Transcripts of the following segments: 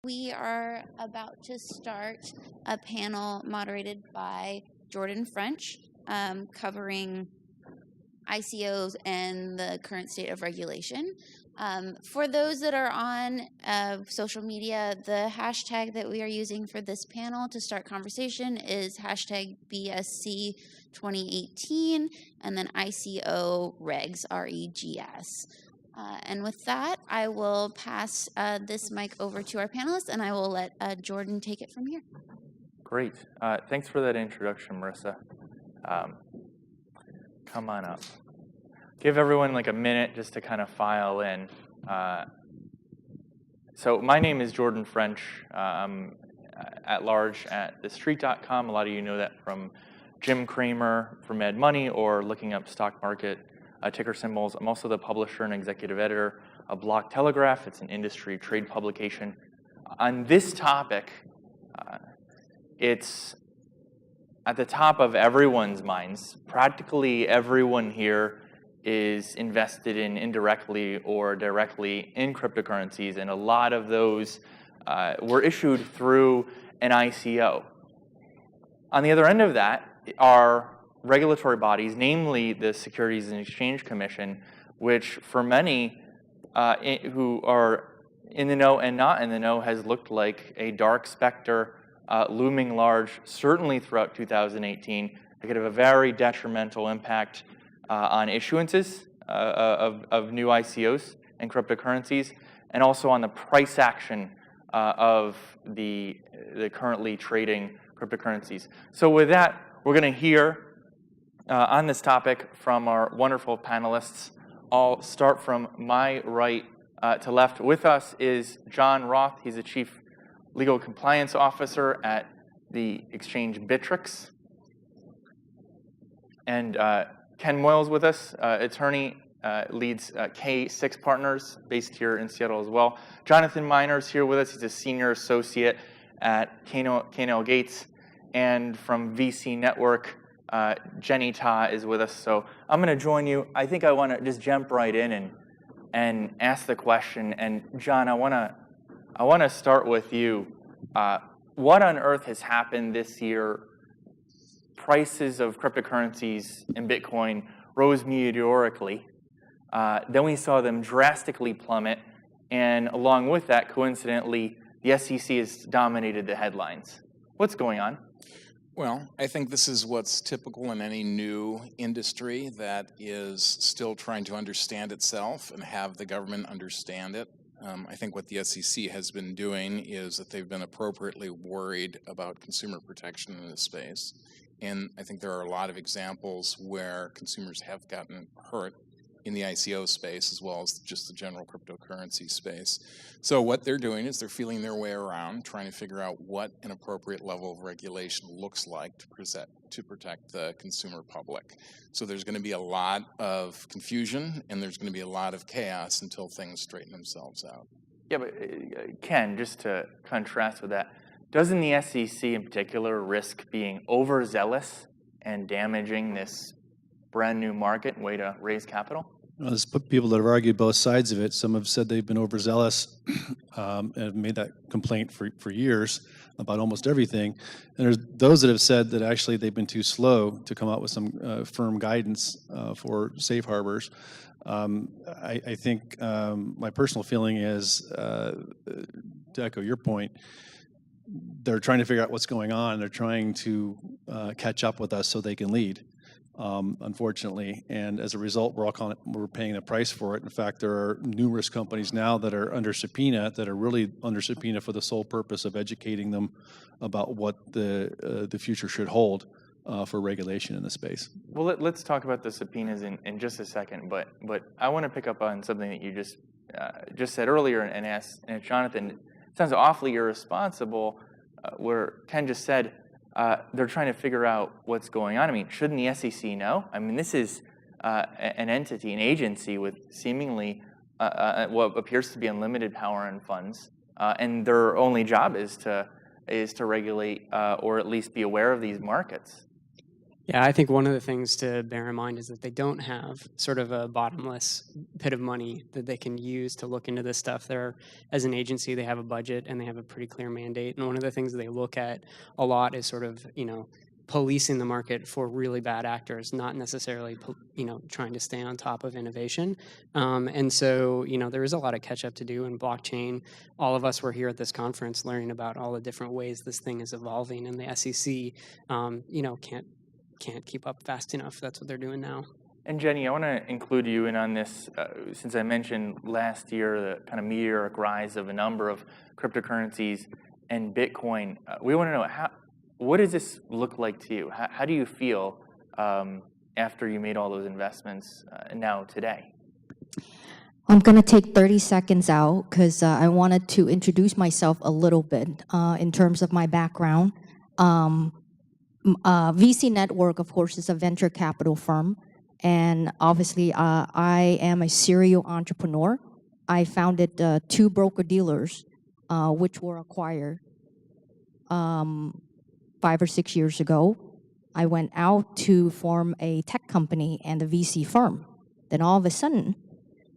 We are about to start a panel moderated by Jordan French, covering ICOs and the current state of regulation. For those that are on social media, the hashtag that we are using for this panel to start conversation is hashtag BSC 2018 and then ICO regs, REGS. And with that, I will pass this mic over to our panelists, and I will let Jordan take it from here. Great. Thanks for that introduction, Marissa. Come on up. Give everyone like a minute just to kind of file in. So my name is Jordan French. I'm at large at thestreet.com. A lot of you know that from Jim Cramer for Mad Money or looking up stock market ticker symbols. I'm also the publisher and executive editor of Block Telegraph. It's an industry trade publication. On this topic, it's at the top of everyone's minds. Practically everyone here is invested in indirectly or directly in cryptocurrencies, and a lot of those were issued through an ICO. On the other end of that are regulatory bodies, namely the Securities and Exchange Commission, which for many who are in the know and not in the know has looked like a dark specter looming large, certainly throughout 2018. It could have a very detrimental impact on issuances of new ICOs and cryptocurrencies, and also on the price action of the currently trading cryptocurrencies. So with that, we're going to hear on this topic from our wonderful panelists. I'll start from my right to left. With us is John Roth. He's the Chief Legal Compliance Officer at the exchange Bittrex. And Ken Moyles with us, attorney, leads K6 Partners, based here in Seattle as well. Jonathan Miner's here with us. He's a senior associate at K&L Gates. And from VC Network, Jenny Ta is with us. So I'm going to join you. I think I want to just jump right in and ask the question. And John, I want to start with you. What on earth has happened this year? Prices of cryptocurrencies and Bitcoin rose meteorically. Then we saw them drastically plummet. And along with that, coincidentally, the SEC has dominated the headlines. What's going on? Well, I think this is what's typical in any new industry that is still trying to understand itself and have the government understand it. I think what the SEC has been doing is that they've been appropriately worried about consumer protection in this space. And I think there are a lot of examples where consumers have gotten hurt in the ICO space as well as just the general cryptocurrency space. So what they're doing is they're feeling their way around, trying to figure out what an appropriate level of regulation looks like to protect the consumer public. So there's going to be a lot of confusion and there's going to be a lot of chaos until things straighten themselves out. Yeah, but Ken, just to contrast with that, doesn't the SEC in particular risk being overzealous and damaging this brand new market way to raise capital? Well, there's people that have argued both sides of it. Some have said they've been overzealous and have made that complaint for years about almost everything. And there's those that have said that actually they've been too slow to come out with some firm guidance for safe harbors. I think my personal feeling is, to echo your point, they're trying to figure out what's going on. They're trying to catch up with us so they can lead. Unfortunately, and as a result, we're paying a price for it. In fact, there are numerous companies now that are under subpoena that are really under subpoena for the sole purpose of educating them about what the future should hold for regulation in the space. Well, let's talk about the subpoenas in just a second. But I want to pick up on something that you just said earlier and ask Jonathan. It sounds awfully irresponsible. Where Ken just said, they're trying to figure out what's going on. I mean, shouldn't the SEC know? I mean, this is an entity, an agency with seemingly what appears to be unlimited power and funds, and their only job is to regulate or at least be aware of these markets. Yeah, I think one of the things to bear in mind is that they don't have sort of a bottomless pit of money that they can use to look into this stuff. They're, as an agency, they have a budget and they have a pretty clear mandate. And one of the things that they look at a lot is sort of, policing the market for really bad actors, not necessarily, trying to stay on top of innovation. And so, there is a lot of catch up to do in blockchain. All of us were here at this conference learning about all the different ways this thing is evolving, and the SEC, can't keep up fast enough. That's what they're doing now. And Jenny, I want to include you in on this, since I mentioned last year the kind of meteoric rise of a number of cryptocurrencies and Bitcoin. We want to know, what does this look like to you? How do you feel after you made all those investments now today? I'm going to take 30 seconds out because I wanted to introduce myself a little bit in terms of my background. VC Network, of course, is a venture capital firm. And obviously, I am a serial entrepreneur. I founded 2 broker-dealers, which were acquired 5 or 6 years ago. I went out to form a tech company and a VC firm. Then all of a sudden,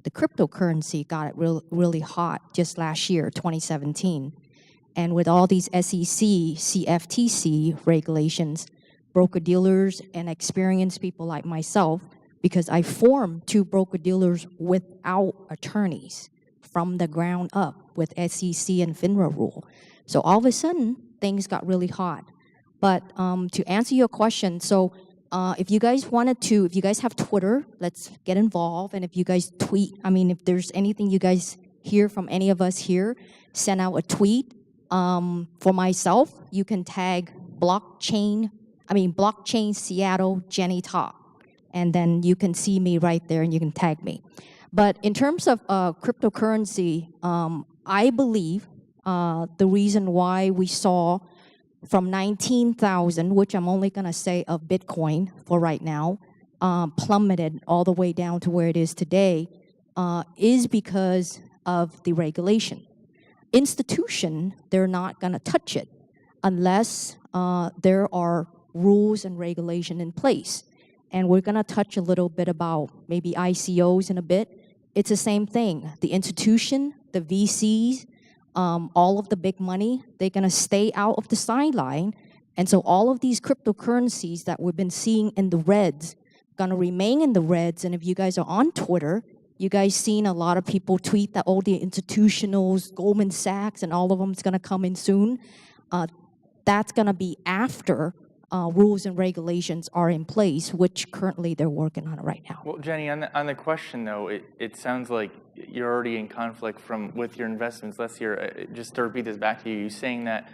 the cryptocurrency got really hot just last year, 2017. And with all these SEC, CFTC regulations, broker-dealers and experienced people like myself, because I formed 2 broker-dealers without attorneys from the ground up with SEC and FINRA rule. So all of a sudden, things got really hot. But to answer your question, so if you guys have Twitter, let's get involved. And if you guys tweet, if there's anything you guys hear from any of us here, send out a tweet. For myself, you can tag blockchain Seattle Jenny Talk, and then you can see me right there and you can tag me. But in terms of cryptocurrency, I believe the reason why we saw from 19,000, which I'm only going to say of Bitcoin for right now, plummeted all the way down to where it is today, is because of the regulation. Institution, they're not going to touch it unless there are rules and regulation in place. And we're going to touch a little bit about maybe ICOs in a bit. It's the same thing. The institution, the VCs, all of the big money, they're going to stay out of the sideline. And so all of these cryptocurrencies that we've been seeing in the reds going to remain in the reds. And if you guys are on Twitter, you guys seen a lot of people tweet that all the institutionals, Goldman Sachs, and all of them is going to come in soon. That's going to be after rules and regulations are in place, which currently they're working on it right now. Well, Jenny, on the question though, it sounds like you're already in conflict with your investments. Let's hear, just to repeat this back to you, you're saying that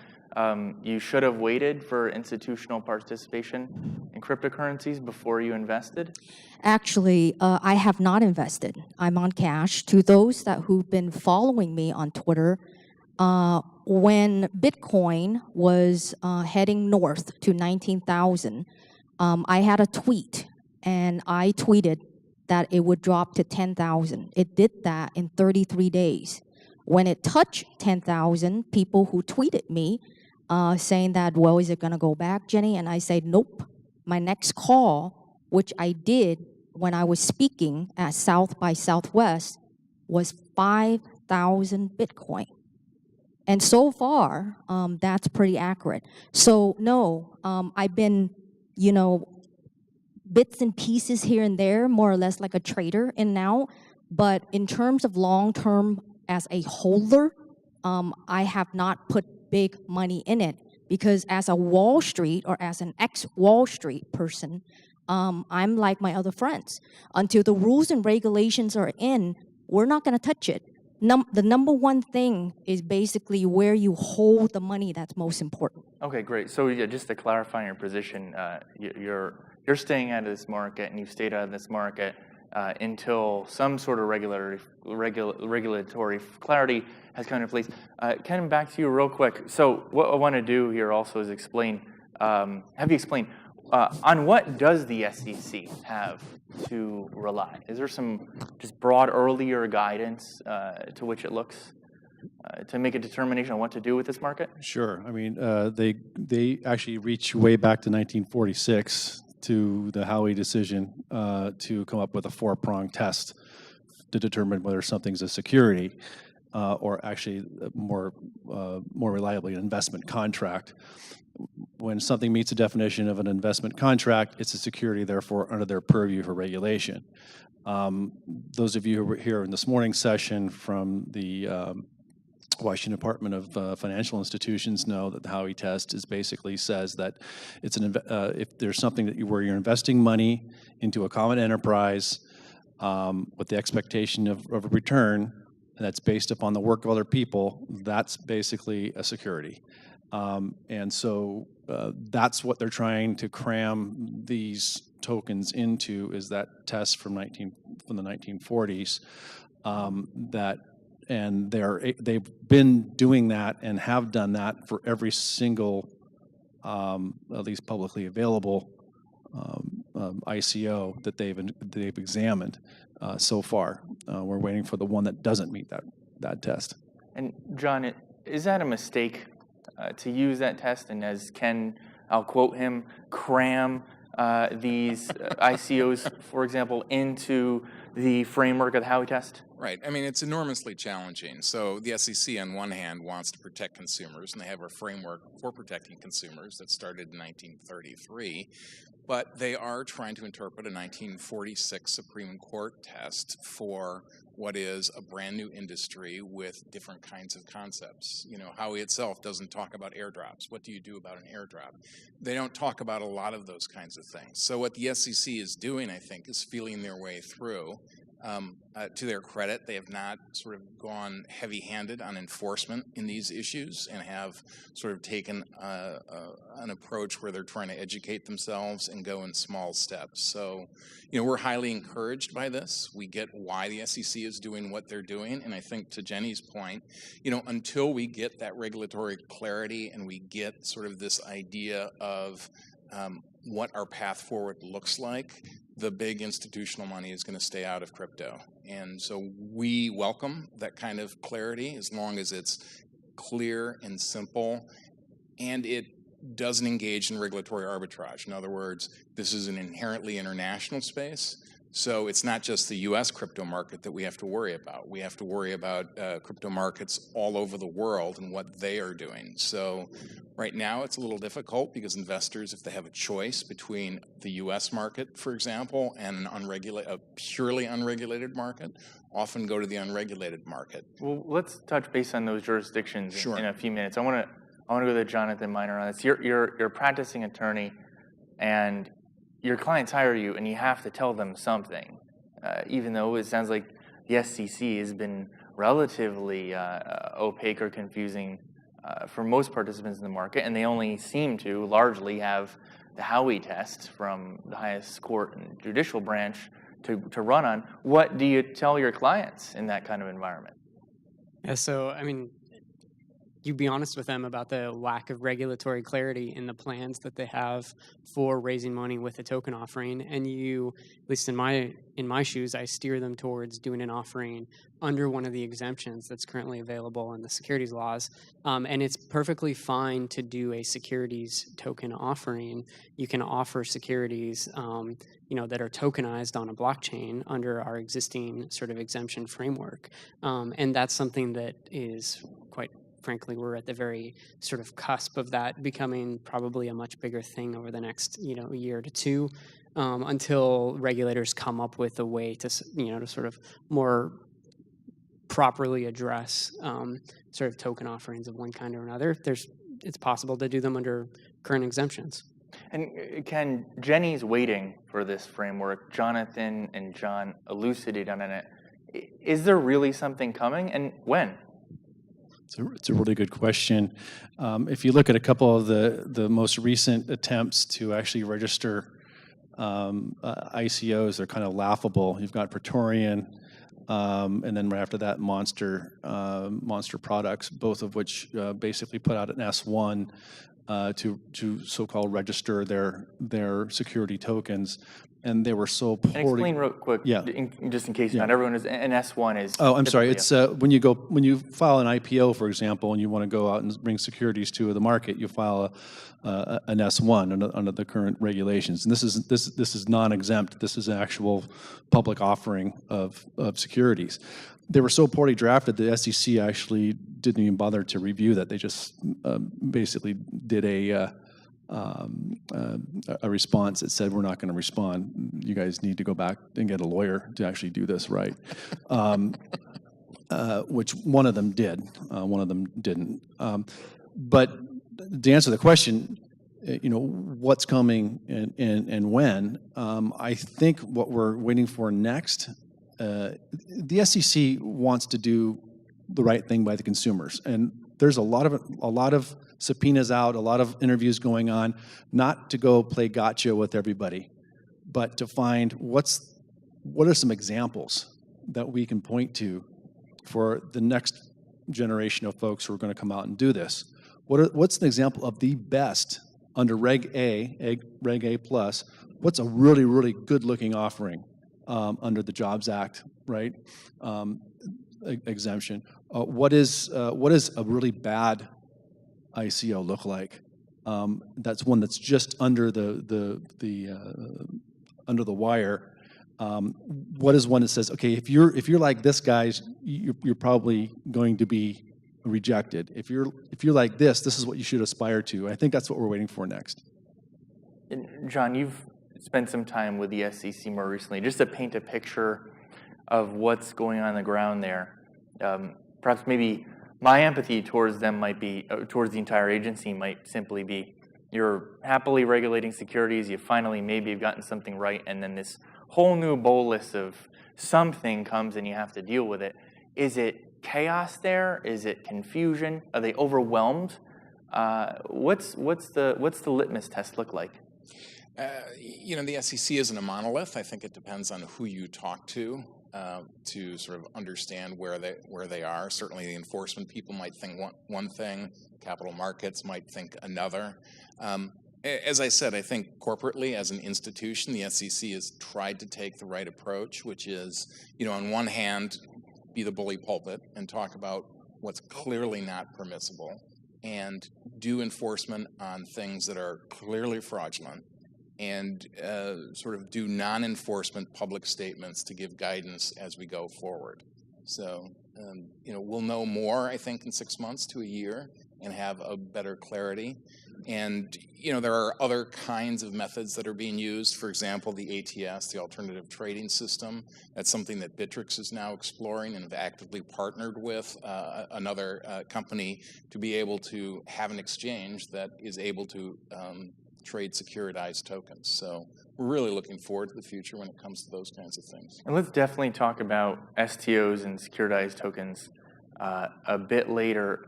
you should have waited for institutional participation in cryptocurrencies before you invested? Actually, I have not invested. I'm on cash. To those who've been following me on Twitter, when Bitcoin was heading north to 19,000, I had a tweet, and I tweeted that it would drop to 10,000. It did that in 33 days. When it touched 10,000, people who tweeted me saying that, well, is it going to go back, Jenny? And I said, nope. My next call, which I did when I was speaking at South by Southwest, was 5,000 Bitcoin. And so far, that's pretty accurate. So no, I've been, bits and pieces here and there, more or less like a trader in now. But in terms of long-term as a holder, I have not put big money in it, because as a Wall Street or as an ex-Wall Street person, I'm like my other friends. Until the rules and regulations are in, we're not going to touch it. The number one thing is basically where you hold the money that's most important. Okay, great. So yeah, just to clarify your position, you're staying out of this market, and you've stayed out of this market until some sort of regulatory clarity has come into place. Ken, back to you real quick. So what I want to do here also is explain, have you explain, on what does the SEC have to rely? Is there some just broad earlier guidance to which it looks to make a determination on what to do with this market? Sure. I mean, they actually reach way back to 1946 to the Howey decision to come up with a 4-pronged test to determine whether something's a security or actually more reliably an investment contract. When something meets the definition of an investment contract, it's a security, therefore under their purview for regulation. Those of you who were here in this morning's session from the Washington Department of Financial Institutions know that the Howey test is basically says that it's if there's something where you're investing money into a common enterprise with the expectation of a return, and that's based upon the work of other people, that's basically a security. And so that's what they're trying to cram these tokens into, is that test from the 1940s. And they've been doing that and have done that for every single, at least publicly available ICO that they've examined so far. We're waiting for the one that doesn't meet that test. And John, is that a mistake to use that test? And as Ken, I'll quote him, cram these ICOs, for example, into the framework of the Howey test? Right. I mean, it's enormously challenging. So the SEC, on one hand, wants to protect consumers, and they have a framework for protecting consumers that started in 1933. But they are trying to interpret a 1946 Supreme Court test for what is a brand new industry with different kinds of concepts. You know, Howey itself doesn't talk about airdrops. What do you do about an airdrop? They don't talk about a lot of those kinds of things. So what the SEC is doing, I think, is feeling their way through. To their credit, they have not sort of gone heavy-handed on enforcement in these issues and have sort of taken an approach where they're trying to educate themselves and go in small steps. So, you know, we're highly encouraged by this. We get why the SEC is doing what they're doing, and I think to Jenny's point, you know, until we get that regulatory clarity and we get sort of this idea of what our path forward looks like, the big institutional money is going to stay out of crypto. And so we welcome that kind of clarity as long as it's clear and simple and it doesn't engage in regulatory arbitrage. In other words, this is an inherently international space. So it's not just the U.S. crypto market that we have to worry about. We have to worry about crypto markets all over the world and what they are doing. So right now it's a little difficult because investors, if they have a choice between the U.S. market, for example, and a purely unregulated market, often go to the unregulated market. Well, let's touch base on those jurisdictions Sure. in a few minutes. I want to go to Jonathan Miner on this. You're a practicing attorney, and your clients hire you, and you have to tell them something, even though it sounds like the SEC has been relatively opaque or confusing for most participants in the market, and they only seem to largely have the Howey test from the highest court and judicial branch to run on. What do you tell your clients in that kind of environment? Yeah, so, I mean, you be honest with them about the lack of regulatory clarity in the plans that they have for raising money with a token offering, and you, at least in my shoes, I steer them towards doing an offering under one of the exemptions that's currently available in the securities laws. And it's perfectly fine to do a securities token offering. You can offer securities that are tokenized on a blockchain under our existing sort of exemption framework. And that's something that is quite frankly, we're at the very sort of cusp of that becoming probably a much bigger thing over the next, year to two, until regulators come up with a way to sort of more properly address sort of token offerings of one kind or another. It's possible to do them under current exemptions. And Ken, Jenny's waiting for this framework. Jonathan and John elucidated on it. Is there really something coming, and when? It's a really good question. If you look at a couple of the most recent attempts to actually register ICOs, they're kind of laughable. You've got Praetorian, and then right after that, Monster Products, both of which basically put out an S1 to so-called register their security tokens. and they were so And poorly. explain real quick, Yeah. just in case Yeah. not everyone is, an S1 is. Oh, I'm sorry. typically It's when you file an IPO, for example, and you want to go out and bring securities to the market, you file an S1 under the current regulations. And this is non-exempt. This is an actual public offering of securities. They were so poorly drafted, the SEC actually didn't even bother to review that. They just basically did a response that said, we're not going to respond. You guys need to go back and get a lawyer to actually do this right. Which one of them did, one of them didn't. But to answer the question, what's coming and when, I think what we're waiting for next, the SEC wants to do the right thing by the consumers. And there's a lot of subpoenas out, a lot of interviews going on, not to go play gotcha with everybody, but to find what are some examples that we can point to for the next generation of folks who are going to come out and do this. What's an example of the best under Reg A plus? What's a really, really good-looking offering under the Jobs Act, right? Exemption. What is a really bad ICO look like? That's one that's just under the wire. What is one that says, okay, if you're like this, guys, you're probably going to be rejected. If you're like this is what you should aspire to. I think that's what we're waiting for next. And John, you've spent some time with the SEC more recently, just to paint a picture of what's going on the ground there. Perhaps maybe my empathy towards them might be, towards the entire agency might simply be, you're happily regulating securities, you finally maybe have gotten something right, and then this whole new bolus of something comes and you have to deal with it. Is it chaos there? Is it confusion? Are they overwhelmed? What's the litmus test look like? The SEC isn't a monolith. I think it depends on who you talk to sort of understand where they are. Certainly, the enforcement people might think one thing, capital markets might think another. As I said, I think corporately, as an institution, the SEC has tried to take the right approach, which is, on one hand, be the bully pulpit and talk about what's clearly not permissible and do enforcement on things that are clearly fraudulent, and sort of do non-enforcement public statements to give guidance as we go forward. So, we'll know more, I think, in 6 months to a year and have a better clarity. And, there are other kinds of methods that are being used. For example, the ATS, the Alternative Trading System. That's something that Bittrex is now exploring and have actively partnered with another company to be able to have an exchange that is able to trade securitized tokens. So we're really looking forward to the future when it comes to those kinds of things. And let's definitely talk about STOs and securitized tokens a bit later.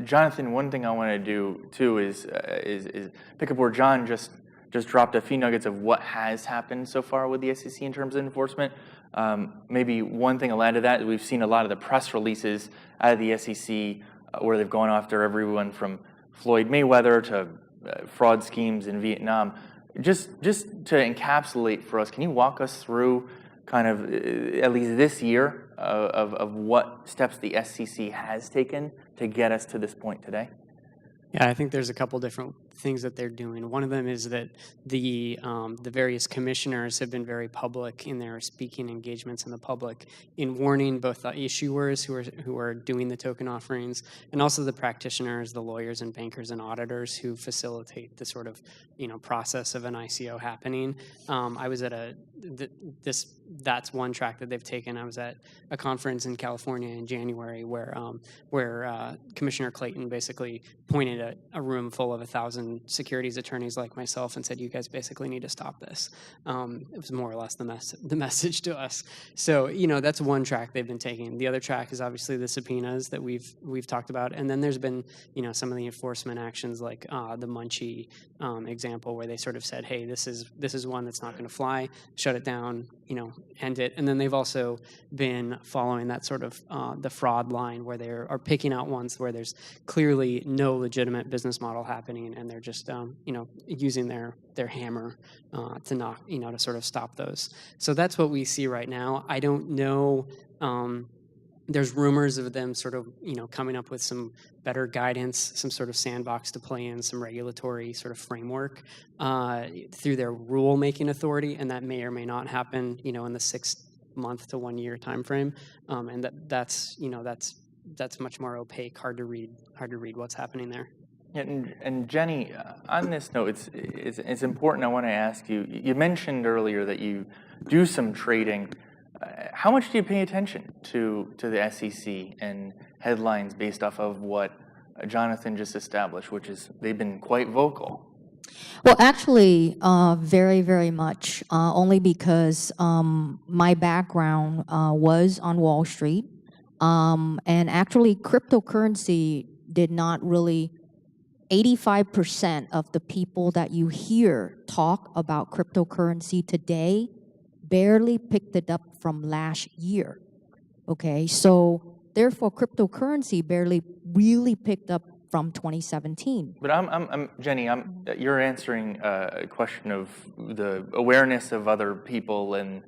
Jonathan, one thing I want to do too is pick up where John just dropped a few nuggets of what has happened so far with the SEC in terms of enforcement. Maybe one thing I'll add to that is we've seen a lot of the press releases out of the SEC where they've gone after everyone from Floyd Mayweather to fraud schemes in Vietnam. Just to encapsulate for us, can you walk us through kind of at least this year of what steps the SEC has taken to get us to this point today? Yeah, I think there's a couple different things that they're doing. One of them is that the various commissioners have been very public in their speaking engagements in the public in warning both the issuers who are doing the token offerings and also the practitioners, the lawyers and bankers and auditors who facilitate the sort of process of an ICO happening. I was at that's one track that they've taken. I was at a conference in California in January where Commissioner Clayton basically pointed at a room full of 1,000 securities attorneys like myself and said, you guys basically need to stop this. It was more or less the message to us. So, that's one track they've been taking. The other track is obviously the subpoenas that we've talked about. And then there's been, some of the enforcement actions like the Munchie example where they sort of said, hey, this is one that's not going to fly, shut it down, end it. And then they've also been following that sort of the fraud line where they are picking out ones where there's clearly no legitimate business model happening and they're just using their hammer to knock, to sort of stop those. So that's what we see right now. I don't know. There's rumors of them sort of, coming up with some better guidance, some sort of sandbox to play in, some regulatory sort of framework through their rule-making authority, and that may or may not happen, in the 6 month to 1 year time frame, and that's much more opaque, hard to read what's happening there. And Jenny, on this note, it's important. I want to ask you. You mentioned earlier that you do some trading. How much do you pay attention to the SEC and headlines based off of what Jonathan just established, which is they've been quite vocal? Well, actually, very, very much, only because my background was on Wall Street, and actually cryptocurrency did not really, 85% of the people that you hear talk about cryptocurrency today barely picked it up from last year. Okay, so therefore cryptocurrency barely really picked up from 2017. But Jenny, you're answering a question of the awareness of other people and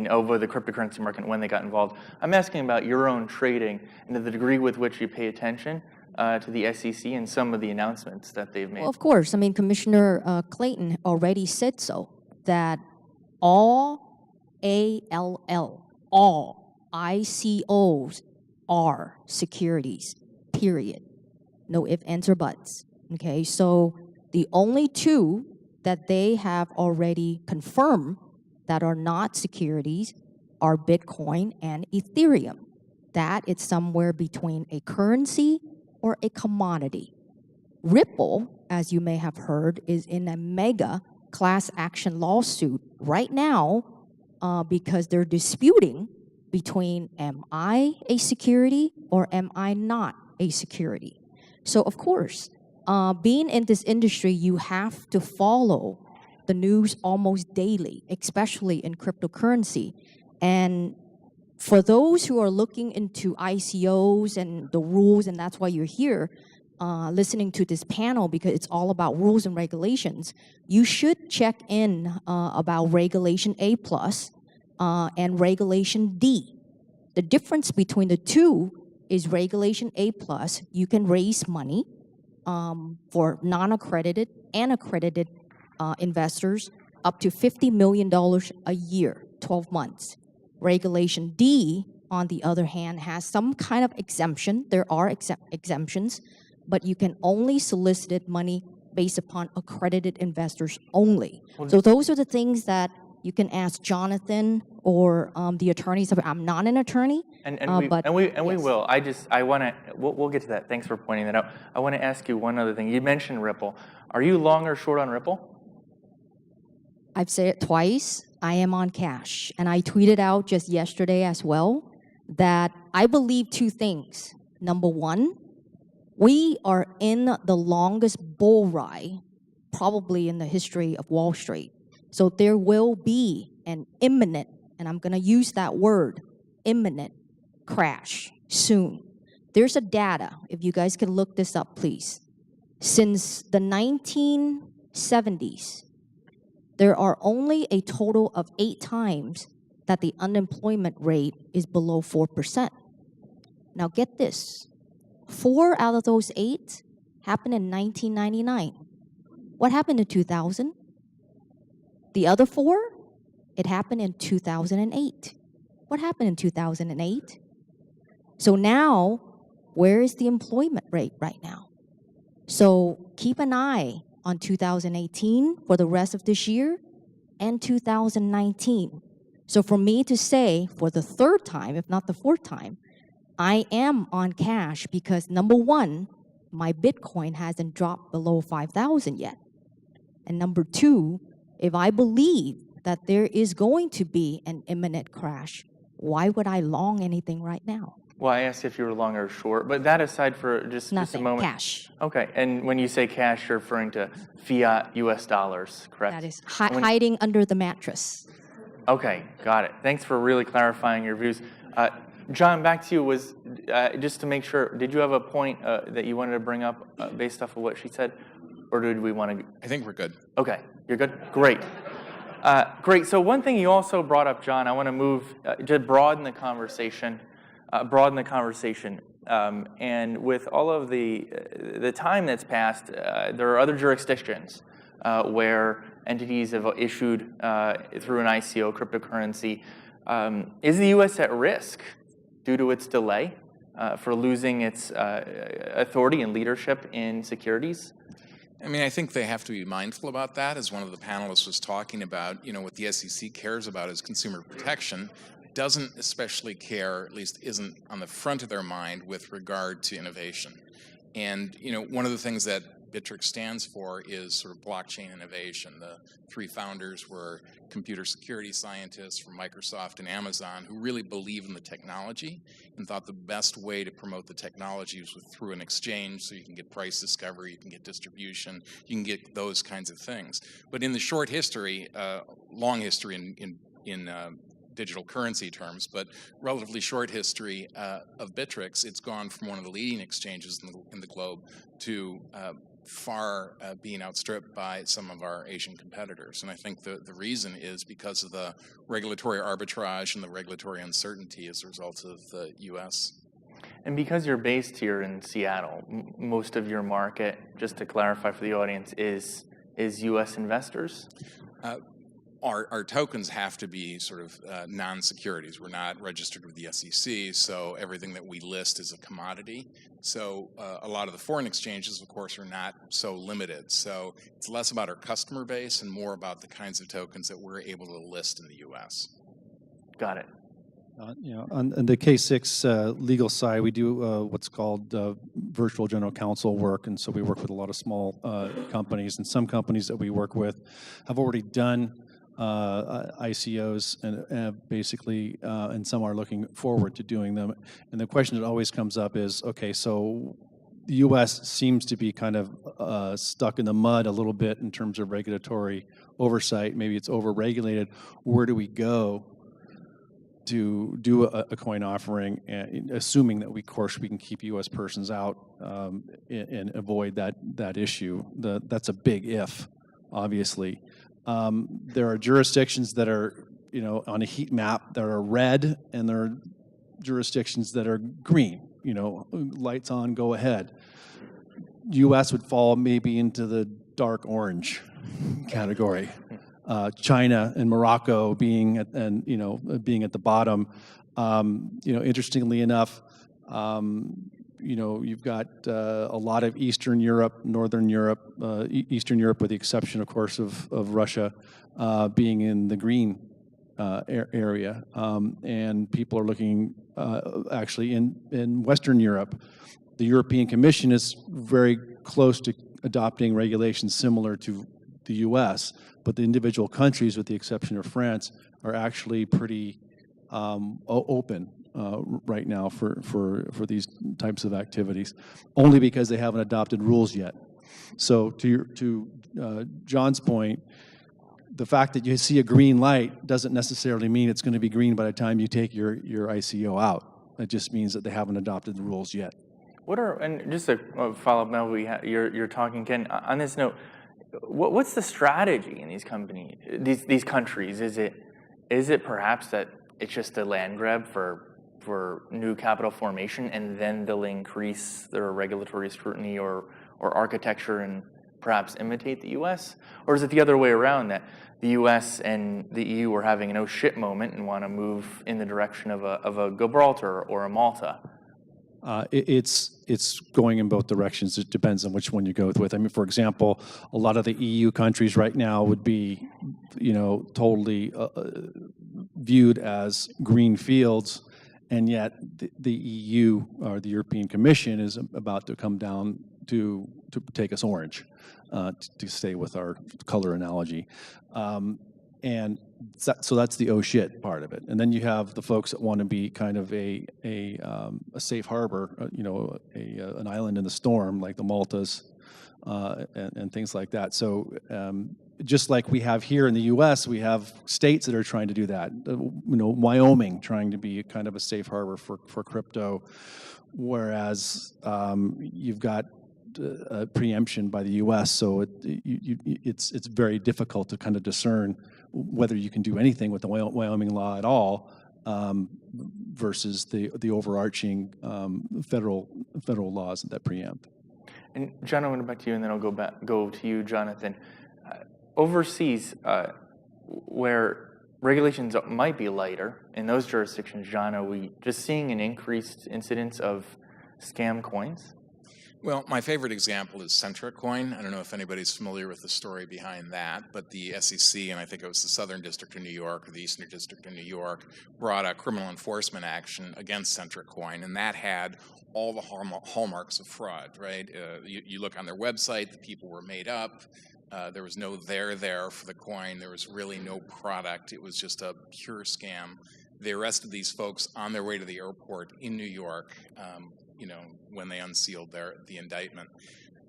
over the cryptocurrency market when they got involved. I'm asking about your own trading and the degree with which you pay attention to the SEC and some of the announcements that they've made. Well, of course, I mean, Commissioner Clayton already said so, that all ICOs are securities, period. No ifs, ands, or buts. Okay, so the only two that they have already confirmed that are not securities are Bitcoin and Ethereum. That is somewhere between a currency or a commodity. Ripple, as you may have heard, is in a mega class action lawsuit right now because they're disputing between am I a security or am I not a security. So of course, being in this industry, you have to follow the news almost daily, especially in cryptocurrency. And for those who are looking into ICOs and the rules, and that's why you're here listening to this panel, because it's all about rules and regulations, you should check in about Regulation A+, and Regulation D. The difference between the two is Regulation A+, you can raise money for non-accredited and accredited investors up to $50 million a year, 12 months. Regulation D, on the other hand, has some kind of exemption. There are exemptions, but you can only solicit money based upon accredited investors only. So those are the things that you can ask Jonathan or the attorneys. I'm not an attorney, we will. We'll get to that. Thanks for pointing that out. I want to ask you one other thing. You mentioned Ripple. Are you long or short on Ripple? I've said it twice. I am on cash. And I tweeted out just yesterday as well that I believe two things. Number one, we are in the longest bull ride probably in the history of Wall Street. So there will be an imminent, and I'm going to use that word, imminent crash soon. There's a data, if you guys can look this up, please. Since the 1970s, there are only a total of 8 times that the unemployment rate is below 4%. Now get this, 4 out of those 8 happened in 1999. What happened in 2000? The other 4, it happened in 2008. What happened in 2008? So now, where is the employment rate right now? So keep an eye on 2018 for the rest of this year and 2019. So for me to say for the 3rd time, if not the 4th time, I am on cash because number one, my Bitcoin hasn't dropped below 5,000 yet. And number two, if I believe that there is going to be an imminent crash, why would I long anything right now? Well, I asked if you were long or short, but that aside for just a moment. Cash. Okay, and when you say cash, you're referring to fiat U.S. dollars, correct? That is hiding under the mattress. Okay, got it. Thanks for really clarifying your views. John, back to you. Just to make sure, did you have a point that you wanted to bring up based off of what she said? or did we want to? I think we're good. Okay, you're good? Great. Great. So one thing you also brought up, John, I want to move to broaden the conversation. And with all of the time that's passed, there are other jurisdictions where entities have issued through an ICO cryptocurrency. Is the U.S. at risk due to its delay for losing its authority and leadership in securities? I mean, I think they have to be mindful about that. As one of the panelists was talking about, what the SEC cares about is consumer protection. Doesn't especially care, at least isn't on the front of their mind with regard to innovation. And, one of the things that Bittrex stands for is sort of blockchain innovation. The three founders were computer security scientists from Microsoft and Amazon who really believe in the technology and thought the best way to promote the technology was through an exchange, so you can get price discovery, you can get distribution, you can get those kinds of things. But in the short history, long history in digital currency terms, but relatively short history of Bittrex, it's gone from one of the leading exchanges in the globe to far being outstripped by some of our Asian competitors. And I think the reason is because of the regulatory arbitrage and the regulatory uncertainty as a result of the U.S. And because you're based here in Seattle, most of your market, just to clarify for the audience, is U.S. investors? Our tokens have to be sort of non-securities. We're not registered with the SEC, so everything that we list is a commodity. So a lot of the foreign exchanges, of course, are not so limited. So it's less about our customer base and more about the kinds of tokens that we're able to list in the U.S. Got it. On the K6 legal side, we do what's called virtual general counsel work, and so we work with a lot of small companies, and some companies that we work with have already done ICOs and basically, and some are looking forward to doing them. And the question that always comes up is, okay, so the U.S. seems to be kind of stuck in the mud a little bit in terms of regulatory oversight. Maybe it's over-regulated. Where do we go to do a coin offering, assuming that, of course, we can keep U.S. persons out and avoid that issue? That's a big if, obviously. There are jurisdictions that are, on a heat map that are red, and there are jurisdictions that are green. Lights on, go ahead. U.S. would fall maybe into the dark orange category. China and Morocco being at the bottom. Interestingly enough, you've got a lot of Eastern Europe, Northern Europe, Eastern Europe with the exception, of course, of Russia, being in the green area. And people are looking actually in Western Europe. The European Commission is very close to adopting regulations similar to the U.S., but the individual countries, with the exception of France, are actually pretty open right now for these types of activities, only because they haven't adopted rules yet. So to John's point, the fact that you see a green light doesn't necessarily mean it's going to be green by the time you take your ICO out. It just means that they haven't adopted the rules yet. And just a follow-up, now you're talking, Ken, on this note, what's the strategy in these countries? Is it perhaps that it's just a land grab for new capital formation, and then they'll increase their regulatory scrutiny or architecture and perhaps imitate the U.S.? Or is it the other way around, that the U.S. and the EU are having an oh shit moment and want to move in the direction of a Gibraltar or a Malta? It's going in both directions. It depends on which one you go with. I mean, for example, a lot of the EU countries right now would be, totally viewed as green fields, and yet the EU or the European Commission is about to come down to take us orange, to stay with our color analogy. And so that's the oh shit part of it. And then you have the folks that want to be kind of a safe harbor, an island in the storm, like the Maltas and things like that. So just like we have here in the U.S., we have states that are trying to do that. Wyoming trying to be kind of a safe harbor for crypto, whereas you've got preemption by the U.S. So it's very difficult to kind of discern whether you can do anything with the Wyoming law at all versus the overarching federal laws that preempt. And John, I want to go back to you, and then I'll go to you, Jonathan. Overseas, where regulations might be lighter, in those jurisdictions, John, are we just seeing an increased incidence of scam coins? Well, my favorite example is Centric Coin. I don't know if anybody's familiar with the story behind that, but the SEC, and I think it was the Southern District of New York or the Eastern District of New York, brought a criminal enforcement action against Centric Coin, and that had all the hallmarks of fraud, right? You look on their website, the people were made up. There was no there for the coin. There was really no product. It was just a pure scam. They arrested these folks on their way to the airport in New York, when they unsealed the indictment.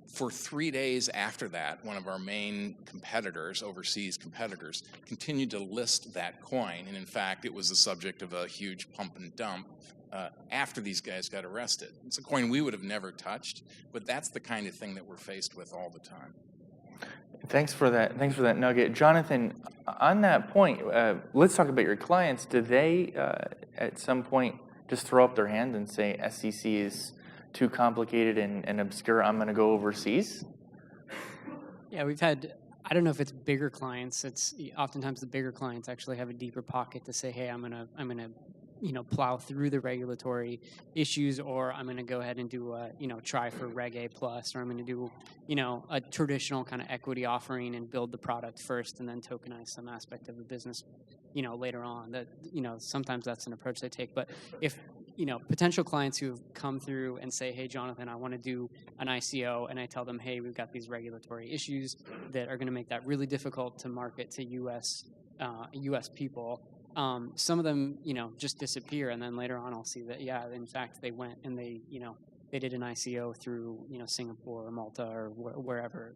For 3 days after that, one of our main competitors, overseas competitors, continued to list that coin. And in fact, it was the subject of a huge pump and dump after these guys got arrested. It's a coin we would have never touched, but that's the kind of thing that we're faced with all the time. Thanks for that nugget. Jonathan, on that point, let's talk about your clients. Do they, at some point, just throw up their hands and say, SEC is too complicated and obscure, I'm going to go overseas? Yeah, we've had, I don't know if it's bigger clients. It's oftentimes the bigger clients actually have a deeper pocket to say, hey, I'm gonna plow through the regulatory issues, or I'm going to go ahead and do try for Reg A plus, or I'm going to do, a traditional kind of equity offering and build the product first and then tokenize some aspect of the business, later on. That, sometimes that's an approach they take. But if, potential clients who've come through and say, hey, Jonathan, I want to do an ICO, and I tell them, hey, we've got these regulatory issues that are going to make that really difficult to market to U.S. people. Some of them, just disappear, and then later on I'll see that, yeah, in fact, they went and they did an ICO through, Singapore or Malta or wherever,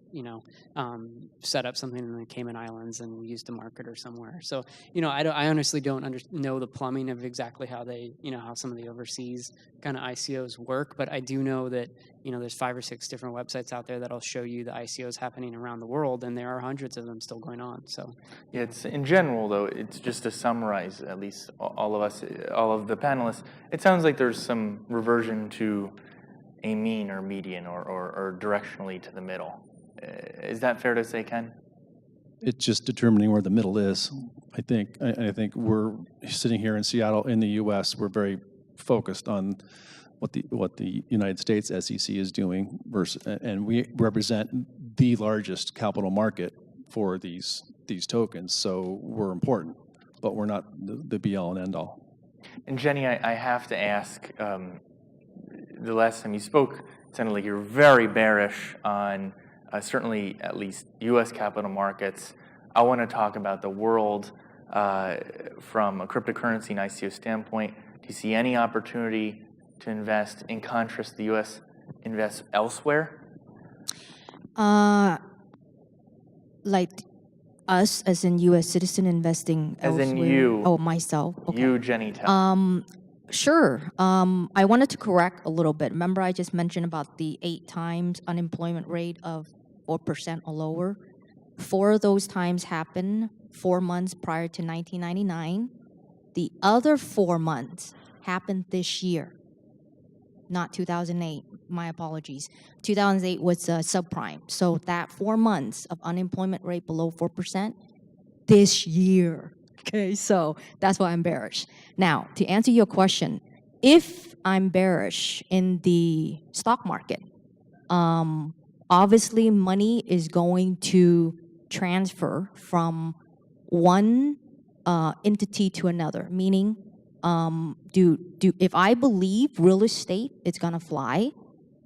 set up something in the Cayman Islands and used to market or somewhere. So, I honestly don't know the plumbing of exactly how they, how some of the overseas kind of ICOs work, but I do know that, there's 5 or 6 different websites out there that'll show you the ICOs happening around the world, and there are hundreds of them still going on. So, yeah, it's in general, though, it's just to summarize, at least all of the panelists, it sounds like there's some reversion to a mean or median or directionally to the middle. Is that fair to say, Ken? It's just determining where the middle is. I think we're sitting here in Seattle in the U.S. We're very focused on what the United States SEC is doing and we represent the largest capital market for these tokens. So we're important, but we're not the be all and end all. And Jenny, I have to ask. The last time you spoke, it sounded like you're very bearish on certainly at least U.S. capital markets. I want to talk about the world from a cryptocurrency and ICO standpoint. Do you see any opportunity to invest, in contrast to the U.S., invest elsewhere? Like us as in U.S. citizen investing As elsewhere? in you. Oh, myself. Okay. You, Jenny, tell. Sure. I wanted to correct a little bit. Remember I just mentioned about the 8 times unemployment rate of 4% or lower? 4 of those times happened 4 months prior to 1999. The other 4 months happened this year, not 2008. My apologies. 2008 was subprime. So that 4 months of unemployment rate below 4% this year. Okay, so that's why I'm bearish. Now, to answer your question, if I'm bearish in the stock market, obviously money is going to transfer from one entity to another, meaning if I believe real estate is going to fly,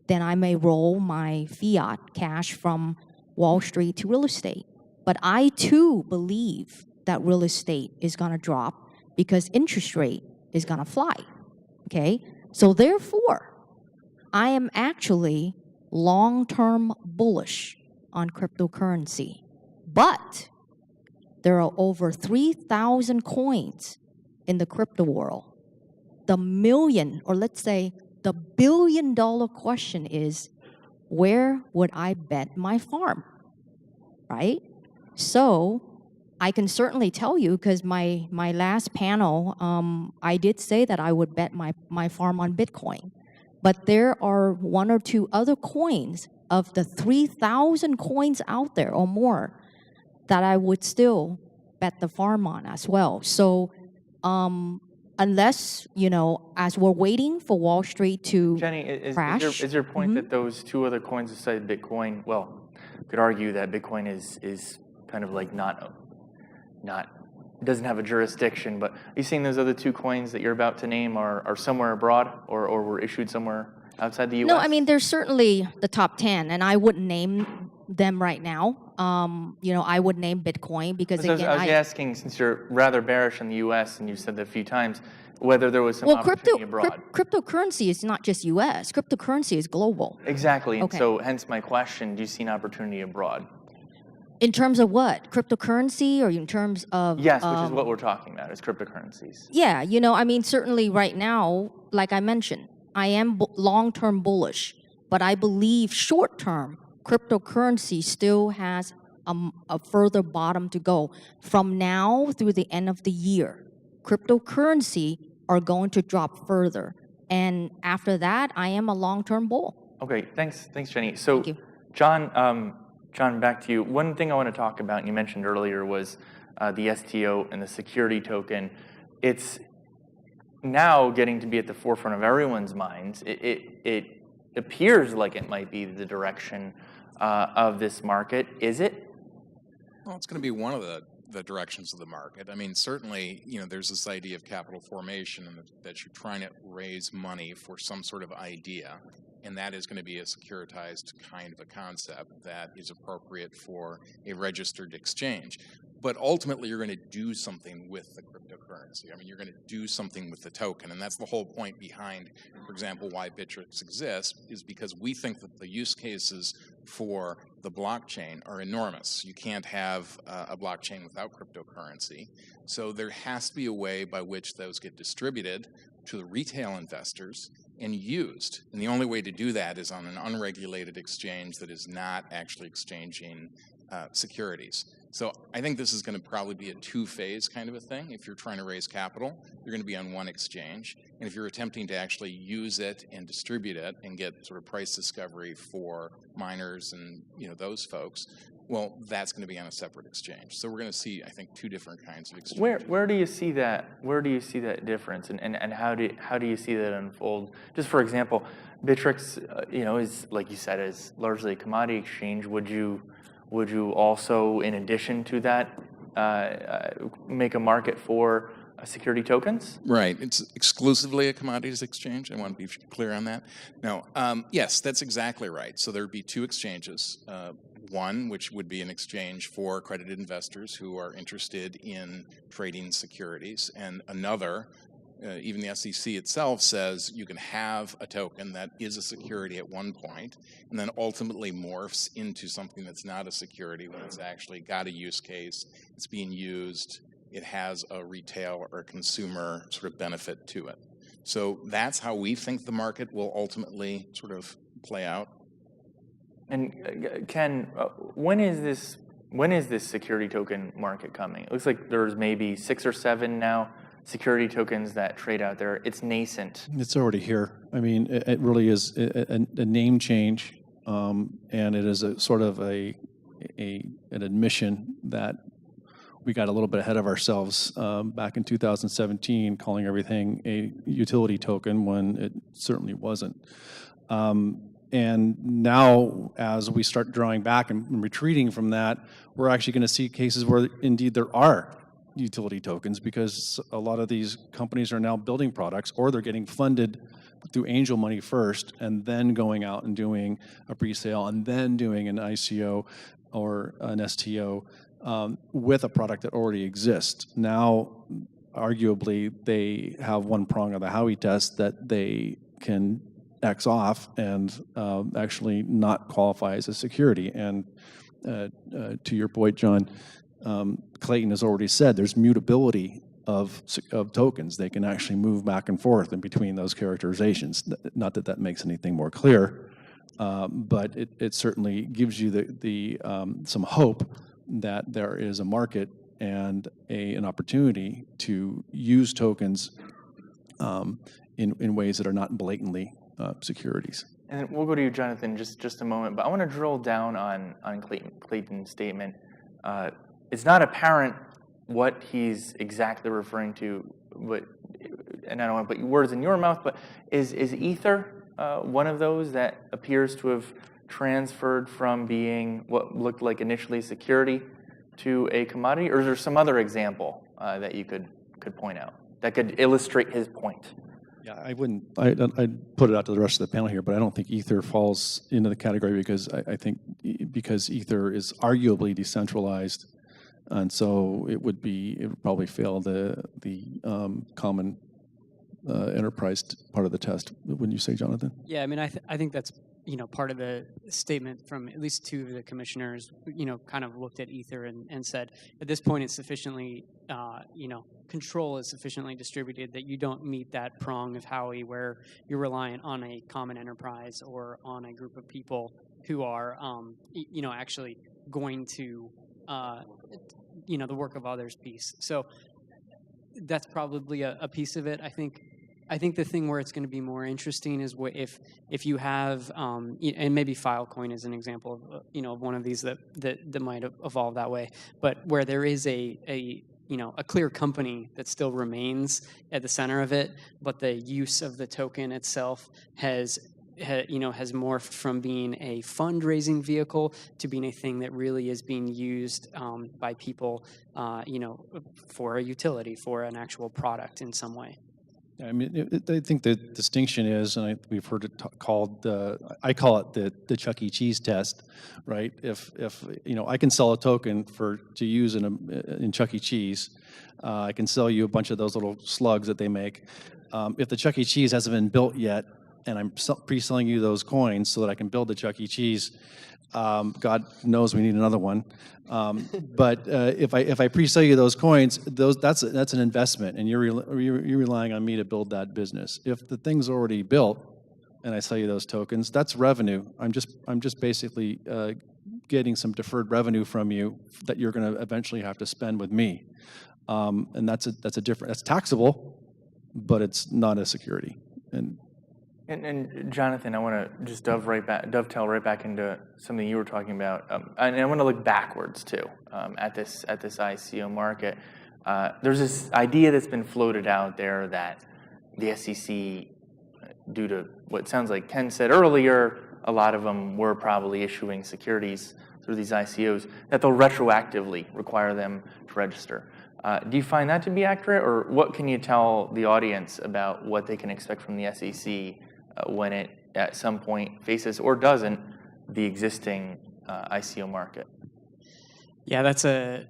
then I may roll my fiat cash from Wall Street to real estate. But I too believe that real estate is going to drop because interest rate is going to fly, okay? So therefore, I am actually long-term bullish on cryptocurrency. But there are over 3,000 coins in the crypto world. The million, or let's say the billion-dollar question is, where would I bet my farm, right? So I can certainly tell you, because my last panel, I did say that I would bet my farm on Bitcoin. But there are one or two other coins of the 3,000 coins out there or more that I would still bet the farm on as well. So unless, as we're waiting for Wall Street to Jenny, is crash. your point that those two other coins besides Bitcoin, well, could argue that Bitcoin is kind of like not doesn't have a jurisdiction, but are you saying those other two coins that you're about to name are somewhere abroad or were issued somewhere outside the U.S.? No, I mean, there's certainly the top 10, and I wouldn't name them right now. I would name Bitcoin because, I again, was asking, since you're rather bearish in the U.S., and you've said that a few times, whether there was some opportunity abroad. Cryptocurrency is not just U.S. Cryptocurrency is global. Exactly, and Okay. so hence my question, do you see an opportunity abroad? In terms of what? Cryptocurrency, or in terms of... Yes, which is what we're talking about, is cryptocurrencies. Yeah, I mean, certainly right now, like I mentioned, I am long-term bullish, but I believe short-term, cryptocurrency still has a further bottom to go. From now through the end of the year, cryptocurrency are going to drop further. And after that, I am a long-term bull. Okay, thanks, Jenny. So, Thank you. John, back to you. One thing I want to talk about, and you mentioned earlier, was the STO and the security token. It's now getting to be at the forefront of everyone's minds. It appears like it might be the direction of this market. Is it? Well, it's going to be one of the directions of the market. I mean, certainly, there's this idea of capital formation and that you're trying to raise money for some sort of idea, and that is going to be a securitized kind of a concept that is appropriate for a registered exchange. But ultimately, you're going to do something with the cryptocurrency. I mean, you're going to do something with the token, and that's the whole point behind, for example, why Bittrex exists, is because we think that the use cases for the blockchain are enormous. You can't have a blockchain without cryptocurrency. So there has to be a way by which those get distributed to the retail investors and used. And the only way to do that is on an unregulated exchange that is not actually exchanging securities. So I think this is going to probably be a two-phase kind of a thing. If you're trying to raise capital, you're going to be on one exchange. And if you're attempting to actually use it and distribute it and get sort of price discovery for miners and those folks, well, that's going to be on a separate exchange. So we're going to see, I think, two different kinds of exchanges. Where do you see that? Where do you see that difference, and how do you see that unfold? Just for example, Bittrex, is, like you said, is largely a commodity exchange. Would you also, in addition to that, make a market for security tokens? Right. It's exclusively a commodities exchange. I want to be clear on that. No. Yes, that's exactly right. So there would be two exchanges. One, which would be an exchange for accredited investors who are interested in trading securities, and another, even the SEC itself says you can have a token that is a security at one point and then ultimately morphs into something that's not a security when it's actually got a use case, it's being used, it has a retail or consumer sort of benefit to it. So that's how we think the market will ultimately sort of play out. And Ken, when is this security token market coming? It looks like there's maybe 6 or 7 now security tokens that trade out there. It's nascent. It's already here. I mean, it really is a name change, and it is a sort of an admission that we got a little bit ahead of ourselves back in 2017, calling everything a utility token when it certainly wasn't. And now, as we start drawing back and retreating from that, we're actually going to see cases where indeed there are utility tokens, because a lot of these companies are now building products, or they're getting funded through angel money first, and then going out and doing a pre-sale, and then doing an ICO or an STO with a product that already exists. Now, arguably, they have one prong of the Howey test that they can X off and actually not qualify as a security. And to your point, John, Clayton has already said there's mutability of tokens. They can actually move back and forth in between those characterizations. Not that that makes anything more clear, But it certainly gives you some hope that there is a market and an opportunity to use tokens in ways that are not blatantly securities. And we'll go to you, Jonathan, just a moment. But I want to drill down on Clayton's statement. It's not apparent what he's exactly referring to, and I don't want to put words in your mouth, but is Ether one of those that appears to have transferred from being what looked like initially security to a commodity, or is there some other example that you could point out that could illustrate his point? Yeah, I'd put it out to the rest of the panel here, but I don't think Ether falls into the category because I think because Ether is arguably decentralized, and so it would probably fail the common enterprise part of the test. Wouldn't you say, Jonathan? Yeah, I mean, I think that's part of the statement from at least two of the commissioners. Kind of looked at Ether and said at this point it's sufficiently control is sufficiently distributed that you don't meet that prong of Howey where you're reliant on a common enterprise or on a group of people who are actually going to the work of others piece. So that's probably a piece of it. I think the thing where it's going to be more interesting is if you have and maybe Filecoin is an example of one of these that might evolve that way, but where there is a clear company that still remains at the center of it, but the use of the token itself has morphed from being a fundraising vehicle to being a thing that really is being used by people, for a utility, for an actual product in some way. I mean, I think the distinction is, and we've heard it called, I call it the Chuck E. Cheese test, right? If I can sell a token to use in Chuck E. Cheese, I can sell you a bunch of those little slugs that they make. If the Chuck E. Cheese hasn't been built yet, and I'm pre-selling you those coins so that I can build the Chuck E. Cheese, God knows we need another one. But if I pre-sell you those coins, that's an investment, and you're relying on me to build that business. If the thing's already built, and I sell you those tokens, that's revenue. I'm just basically getting some deferred revenue from you that you're going to eventually have to spend with me, and that's taxable, but it's not a security. And Jonathan, I want to just dovetail right back into something you were talking about, and I want to look backwards too at this ICO market. There's this idea that's been floated out there that the SEC, due to what sounds like Ken said earlier, a lot of them were probably issuing securities through these ICOs, that they'll retroactively require them to register. Do you find that to be accurate, or what can you tell the audience about what they can expect from the SEC when it at some point faces or doesn't the existing ICO market? Yeah, that's a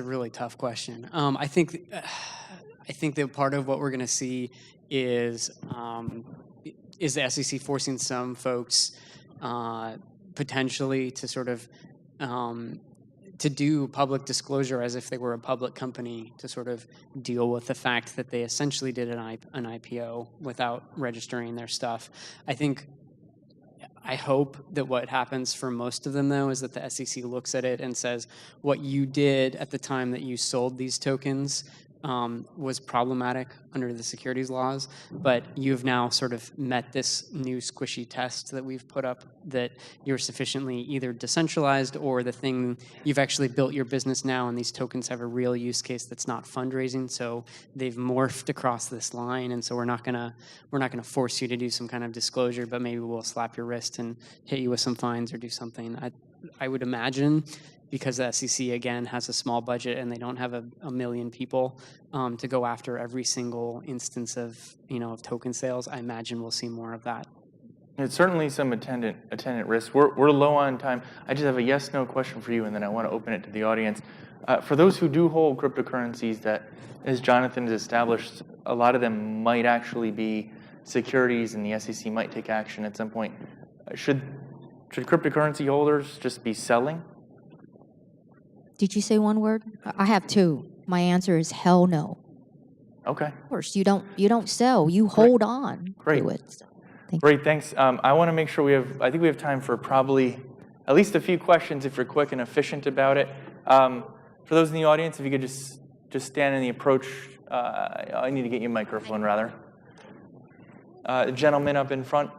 really tough question. I think that part of what we're going to see is the SEC forcing some folks potentially to sort of to do public disclosure as if they were a public company, to sort of deal with the fact that they essentially did an IPO without registering their stuff. I hope that what happens for most of them, though, is that the SEC looks at it and says, what you did at the time that you sold these tokens was problematic under the securities laws, but you've now sort of met this new squishy test that we've put up that you're sufficiently either decentralized or the thing you've actually built your business now, and these tokens have a real use case that's not fundraising, so they've morphed across this line, and so we're not gonna force you to do some kind of disclosure, but maybe we'll slap your wrist and hit you with some fines or do something. I would imagine, because the SEC, again, has a small budget and they don't have a million people to go after every single instance of token sales, I imagine we'll see more of that. It's certainly some attendant risk. We're low on time. I just have a yes/no question for you, and then I want to open it to the audience. For those who do hold cryptocurrencies that, as Jonathan has established, a lot of them might actually be securities, and the SEC might take action at some point. Should cryptocurrency holders just be selling? Did you say one word? I have two. My answer is hell no. Okay. Of course, you don't sell. You hold on Great. to it. So, Great, thanks. I want to make sure I think we have time for probably at least a few questions if you're quick and efficient about it. For those in the audience, if you could just stand in the approach, I need to get you a microphone rather. Gentleman up in front.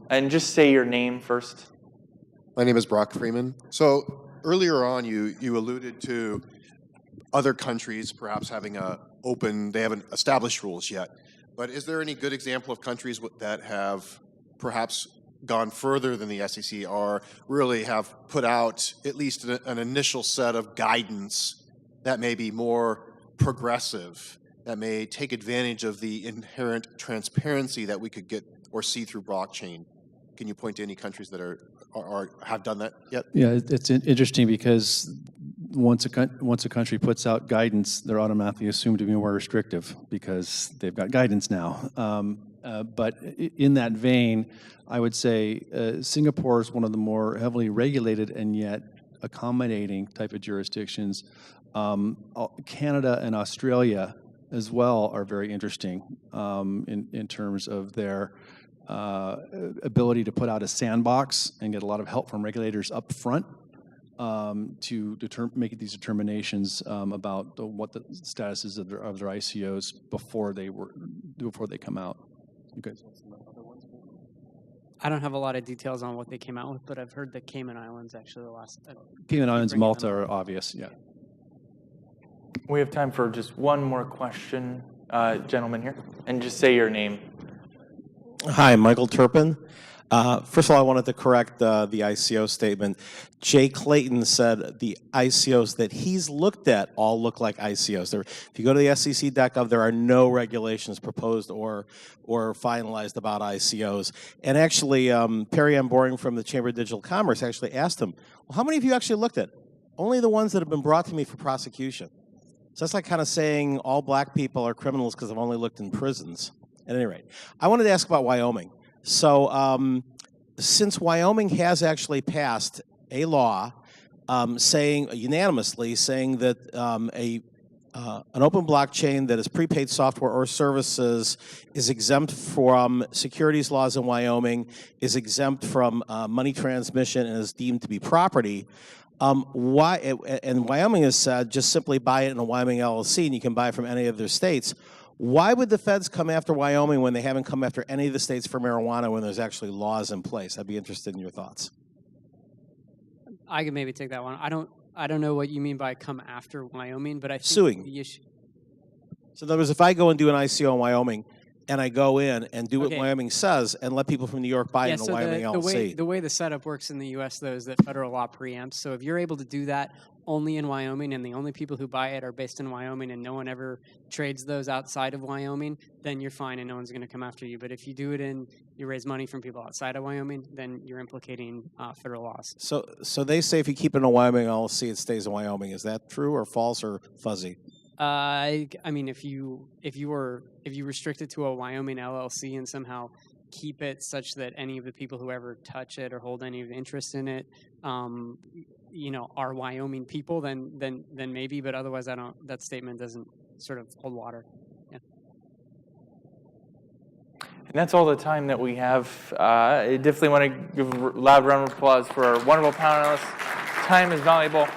And just say your name first. My name is Brock Freeman. So earlier on, you alluded to other countries perhaps having they haven't established rules yet. But is there any good example of countries that have perhaps gone further than the SEC or really have put out at least an initial set of guidance that may be more progressive, that may take advantage of the inherent transparency that we could get or see through blockchain? Can you point to any countries that have done that yet? Yeah, it's interesting because once a country puts out guidance, they're automatically assumed to be more restrictive because they've got guidance now. But in that vein, I would say Singapore is one of the more heavily regulated and yet accommodating type of jurisdictions. Canada and Australia as well are very interesting in terms of their ability to put out a sandbox and get a lot of help from regulators up front to make these determinations about what the status is of their ICOs before they come out. Okay. I don't have a lot of details on what they came out with, but I've heard the Cayman Islands actually the last. Cayman Islands, Malta are obvious, yeah. We have time for just one more question, gentleman here, and just say your name. Hi, Michael Turpin. First of all, I wanted to correct the ICO statement. Jay Clayton said the ICOs that he's looked at all look like ICOs. If you go to the SEC.gov, there are no regulations proposed or finalized about ICOs. And actually, Perry M. Boring from the Chamber of Digital Commerce actually asked him, well, how many of you actually looked at it? Only the ones that have been brought to me for prosecution. So that's like kind of saying all black people are criminals because I've only looked in prisons. At any rate, I wanted to ask about Wyoming. So since Wyoming has actually passed a law unanimously saying that an open blockchain that is prepaid software or services is exempt from securities laws in Wyoming, is exempt from money transmission, and is deemed to be property, and Wyoming has said just simply buy it in a Wyoming LLC and you can buy it from any of their states. Why would the feds come after Wyoming when they haven't come after any of the states for marijuana when there's actually laws in place? I'd be interested in your thoughts. I could maybe take that one. I don't know what you mean by come after Wyoming, but I think suing. The issue. So in other words, if I go and do an ICO in Wyoming, and I go in and do what Wyoming says and let people from New York buy it in a Wyoming LLC. The way the setup works in the U.S., though, is that federal law preempts. So if you're able to do that only in Wyoming and the only people who buy it are based in Wyoming and no one ever trades those outside of Wyoming, then you're fine and no one's going to come after you. But if you do it you raise money from people outside of Wyoming, then you're implicating federal laws. So they say if you keep it in a Wyoming LLC, it stays in Wyoming. Is that true or false or fuzzy? I mean, if you restrict it to a Wyoming LLC and somehow keep it such that any of the people who ever touch it or hold any interest in it, are Wyoming people, then maybe. But otherwise, that statement doesn't sort of hold water. Yeah. And that's all the time that we have. I definitely want to give a loud round of applause for our wonderful panelists. Time is valuable.